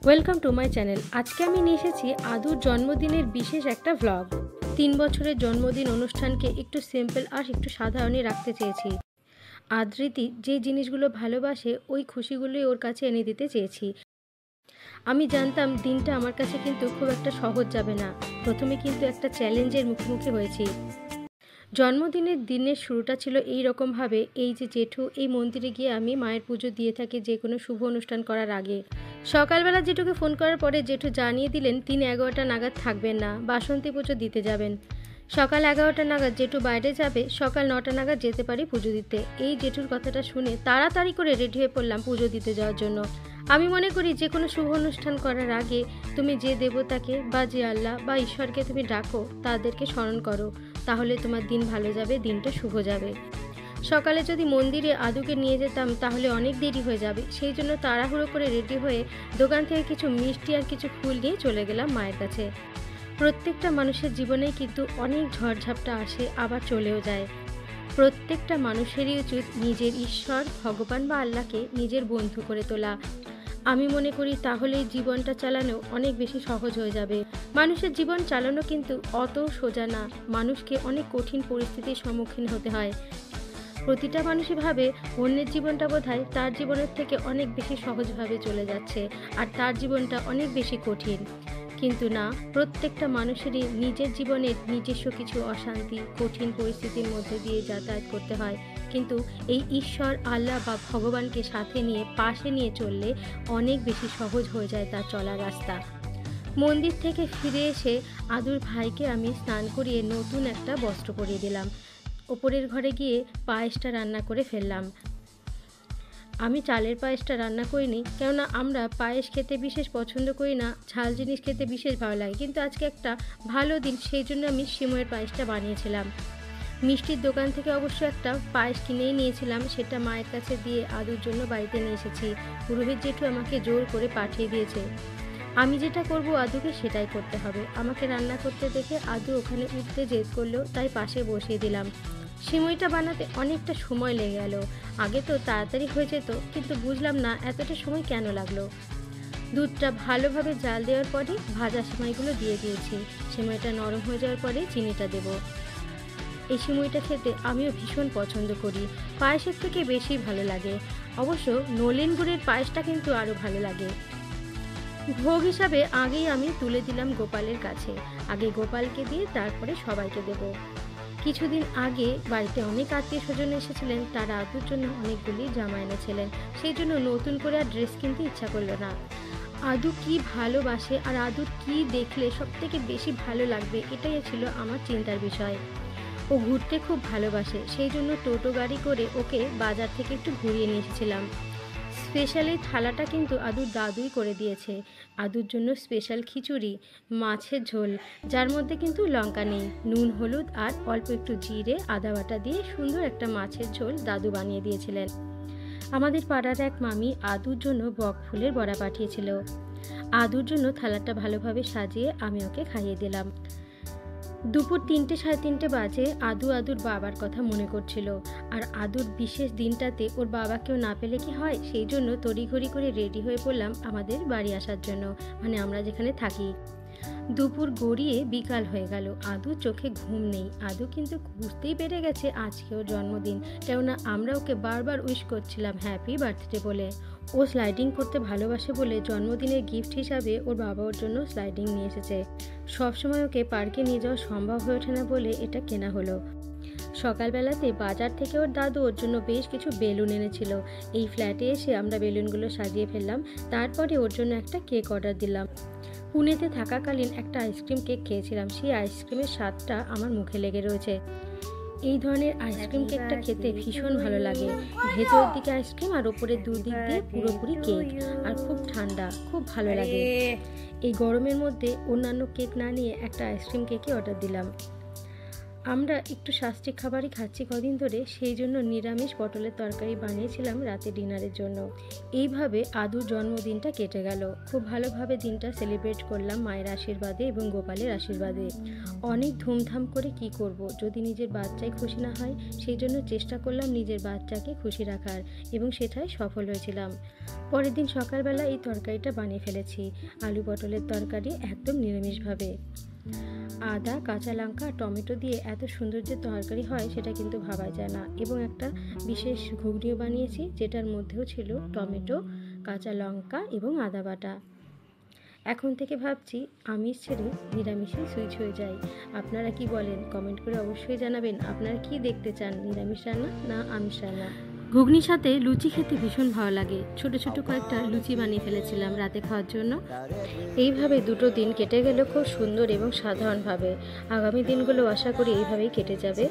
Welcome to my channel. আজকে আমি নিয়ে এসেছি আদুর জন্মদিনের বিশেষ একটা ভ্লগ। 3 বছরের জন্মদিন অনুষ্ঠানকে একটু সিম্পল আর একটু সাধারণই রাখতে চেয়েছি। আদ্রিতি যে জিনিসগুলো ভালোবাসে ওই খুশিগুলোই ওর কাছে এনে দিতে চেয়েছি। আমি জানতাম দিনটা আমার কাছে কিন্তু খুব একটা সহজ যাবে না। প্রথমে কিন্তু একটা চ্যালেঞ্জের মুখোমুখি হয়েছি। জন্মদিনের দিনের শুরুটা ছিল এই রকমভাবে, এই যে জেঠু এই মন্দিরে গিয়ে আমি মায়ের পুজো দিয়ে থাকি যে কোনো শুভ অনুষ্ঠান করার আগে। সকালবেলা জেঠুকে ফোন করার পরে জেঠু জানিয়ে দিলেন তিনি 11টা নাগাদ থাকবেন না, বাসন্তী পুজো দিতে যাবেন। সকাল 11টা নাগাদ জেঠু বাইরে যাবে, সকাল 9টা নাগাদ যেতে পারি পুজো দিতে। এই জেঠুর কথাটা শুনে তাড়াতাড়ি করে রেডি হয়ে পড়লাম পুজো দিতে যাওয়ার জন্য। আমি মনে করি যে কোনো শুভ অনুষ্ঠান করার আগে তুমি যে দেবতাকে বা যে আল্লাহ বা ঈশ্বরকে তুমি ডাকো, তাদেরকে স্মরণ করো, তাহলে তোমার দিন ভালো যাবে, দিনটা শুভ যাবে। সকালে যদি মন্দিরে আদুকে নিয়ে যেতাম তাহলে অনেক দেরি হয়ে যাবে, সেই জন্য তাড়াহুড়ো করে রেডি হয়ে দোকান থেকে কিছু মিষ্টি আর কিছু ফুল নিয়ে চলে গেলাম মায়ের কাছে। প্রত্যেকটা মানুষের জীবনেই কিন্তু অনেক ঝড়ঝাপটা আসে, আবার চলেও যায়। প্রত্যেকটা মানুষেরই উচিত নিজের ঈশ্বর, ভগবান বা আল্লাহকে নিজের বন্ধু করে তোলা। আমি মনে করি তাহলেই জীবনটা চালানো অনেক বেশি সহজ হয়ে যাবে। মানুষের জীবন চালানো কিন্তু অত সোজা না, মানুষকে অনেক কঠিন পরিস্থিতির সম্মুখীন হতে হয়। প্রতিটা মানুষই ভাবে অন্যের জীবনটা বোধহয় তার জীবনের থেকে অনেক বেশি সহজভাবে চলে যাচ্ছে আর তার জীবনটা অনেক বেশি কঠিন। কিন্তু না, প্রত্যেকটা মানুষেরই নিজের জীবনের নিজস্ব কিছু অশান্তি, কঠিন পরিস্থিতির মধ্যে দিয়ে যাতায়াত করতে হয়। কিন্তু এই ঈশ্বর, আল্লাহ বা ভগবানকে সাথে নিয়ে পাশে নিয়ে চললে অনেক বেশি সহজ হয়ে যায় তার চলার রাস্তা। মন্দির থেকে ফিরে এসে আদুর ভাইকে আমি স্নান করিয়ে নতুন একটা বস্ত্র পরিয়ে দিলাম। ওপরের ঘরে গিয়ে পায়েসটা রান্না করে ফেললাম। আমি চালের পায়েসটা রান্না করিনি, কেননা আমরা পায়েস খেতে বিশেষ পছন্দ করি না, ঝাল জিনিস খেতে বিশেষ ভালো লাগে। কিন্তু আজকে একটা ভালো দিন, সেই জন্য আমি সিমইয়ের পায়েসটা বানিয়েছিলাম। মিষ্টির দোকান থেকে অবশ্য একটা পায়েস কিনেই নিয়েছিলাম, সেটা মায়ের কাছে দিয়ে আদুর জন্য বাড়িতে নিয়ে এসেছি। পুরোহিত জেঠু আমাকে জোর করে পাঠিয়ে দিয়েছে। আমি যেটা করব আদুকে সেটাই করতে হবে। আমাকে রান্না করতে দেখে আদু ওখানে উঠতে জেদ করলো, তাই পাশে বসিয়ে দিলাম। সিমইটা বানাতে অনেকটা সময় লেগে গেল। আগে তো তাড়াতাড়ি হয়ে যেত, কিন্তু বুঝলাম না এতটা সময় কেন লাগলো। দুধটা ভালোভাবে জাল দেওয়ার পরে ভাজা সিমাইগুলো দিয়ে দিয়েছি। সিমাইটা নরম হয়ে যাওয়ার পরে চিনিটা দেব। এই সিমইটা খেতে আমিও ভীষণ পছন্দ করি, পায়েসের থেকে বেশি ভালো লাগে। অবশ্য নলেন গুড়ের পায়েসটা কিন্তু আরও ভালো লাগে। ভোগ হিসাবে আগেই আমি তুলে দিলাম গোপালের কাছে। আগে গোপালকে দিয়ে তারপরে সবাইকে দেব। কিছুদিন আগে বাড়িতে অনেক আত্মীয় স্বজন এসেছিলেন, তারা আদুর জন্য অনেকগুলি জামা এনেছিলেন। সেই জন্য নতুন করে আর ড্রেস কিনতে ইচ্ছা করলো না। আদু কি ভালোবাসে আর আদুর কি দেখলে সব থেকে বেশি ভালো লাগবে, এটাই ছিল আমার চিন্তার বিষয়। ও ঘুরতে খুব ভালোবাসে, সেই জন্য টোটো গাড়ি করে ওকে বাজার থেকে একটু ঘুরিয়ে নিয়ে এসেছিলাম। স্পেশাল এই থালাটা কিন্তু আদুর দাদুই করে দিয়েছে। আদুর জন্য স্পেশাল খিচুড়ি, মাছের ঝোল, যার মধ্যে কিন্তু লঙ্কা নেই, নুন হলুদ আর অল্প একটু জিরে আদা বাটা দিয়ে সুন্দর একটা মাছের ঝোল দাদু বানিয়ে দিয়েছিলেন। আমাদের পাড়ার এক মামি আদুর জন্য বক ফুলের বড়া পাঠিয়েছিল। আদুর জন্য থালাটা ভালোভাবে সাজিয়ে আমি ওকে খাইয়ে দিলাম। দুপুর 3টে সাড়ে 3টে বাজে আদুর বাবার কথা মনে করছিল। আর আদুর বিশেষ দিনটাতে ওর বাবাকেও না পেলে কি হয়, সেই জন্য তড়িঘড়ি করে রেডি হয়ে পড়লাম আমাদের বাড়ি আসার জন্য, মানে আমরা যেখানে থাকি। দুপুর গড়িয়ে বিকাল হয়ে গেল, আদুর চোখে ঘুম নেই। আদু কিন্তু বুঝতেই পেরে গেছে আজকে ওর জন্মদিন, কেননা আমরা ওকে বারবার উইশ করছিলাম হ্যাপি বার্থডে বলে। ও স্লাইডিং করতে ভালোবাসে বলে জন্মদিনের গিফট হিসাবে ওর বাবা ওর জন্য স্লাইডিং নিয়ে এসেছে। সবসময় ওকে পার্কে নিয়ে যাওয়া সম্ভব হয়ে ওঠে না বলে এটা কেনা হলো। সকালবেলাতে বাজার থেকে ওর দাদু ওর জন্য বেশ কিছু বেলুন এনেছিল। এই ফ্ল্যাটে এসে আমরা বেলুনগুলো সাজিয়ে ফেললাম। তারপরে ওর জন্য একটা কেক অর্ডার দিলাম। পুনেতে থাকাকালীন একটা আইসক্রিম কেক খেয়েছিলাম, সেই আইসক্রিমের স্বাদটা আমার মুখে লেগে রয়েছে। এই ধরনের আইসক্রিম কেকটা খেতে ভীষণ ভালো লাগে। ভেতরের দিকে আইসক্রিম আর ওপরের দুদিক দিয়ে পুরোপুরি কেক, আর খুব ঠান্ডা, খুব ভালো লাগে। এই গরমের মধ্যে অন্যান্য কেক না নিয়ে একটা আইসক্রিম কেকই অর্ডার দিলাম। আমরা একটু সাত্ত্বিক খাবারই খাচ্ছি কদিন ধরে, সেই জন্য নিরামিষ পটলের তরকারি বানিয়েছিলাম রাতে ডিনারের জন্য। এইভাবে আদুর জন্মদিনটা কেটে গেল। খুব ভালোভাবে দিনটা সেলিব্রেট করলাম মায়ের আশীর্বাদে এবং গোপালের আশীর্বাদে। অনেক ধুমধাম করে কি করব, যদি নিজের বাচ্চাই খুশি না হয়, সেই জন্য চেষ্টা করলাম নিজের বাচ্চাকে খুশি রাখার, এবং সেটাই সফল হয়েছিলাম। পরের দিন সকালবেলা এই তরকারিটা বানিয়ে ফেলেছি, আলু পটলের তরকারি, একদম নিরামিষভাবে। আদা, কাঁচা লঙ্কা, টমেটো দিয়ে এত সুন্দর যে তরকারি হয় সেটা কিন্তু ভাবা যায় না। এবং একটা বিশেষ ঘুগনিও বানিয়েছি, যেটার মধ্যেও ছিল টমেটো, কাঁচা লঙ্কা এবং আদা বাটা। এখন থেকে ভাবছি আমিষ ছেড়ে নিরামিষে সুইচ হয়ে যায়। আপনারা কি বলেন কমেন্ট করে অবশ্যই জানাবেন। আপনারা কি দেখতে চান, নিরামিষ রান্না না আমিষ রান্না? ঘুগনির সাথে লুচি খেতে ভীষণ ভালো লাগে। ছোট ছোট কয়েকটা লুচি বানিয়ে ফেলেছিলাম রাতে খাওয়ার জন্য। এইভাবে দুটো দিন কেটে গেল খুব সুন্দর এবং সাধারণভাবে। আগামী দিনগুলো আশা করি এইভাবেই কেটে যাবে।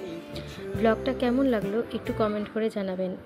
ব্লগটা কেমন লাগলো একটু কমেন্ট করে জানাবেন।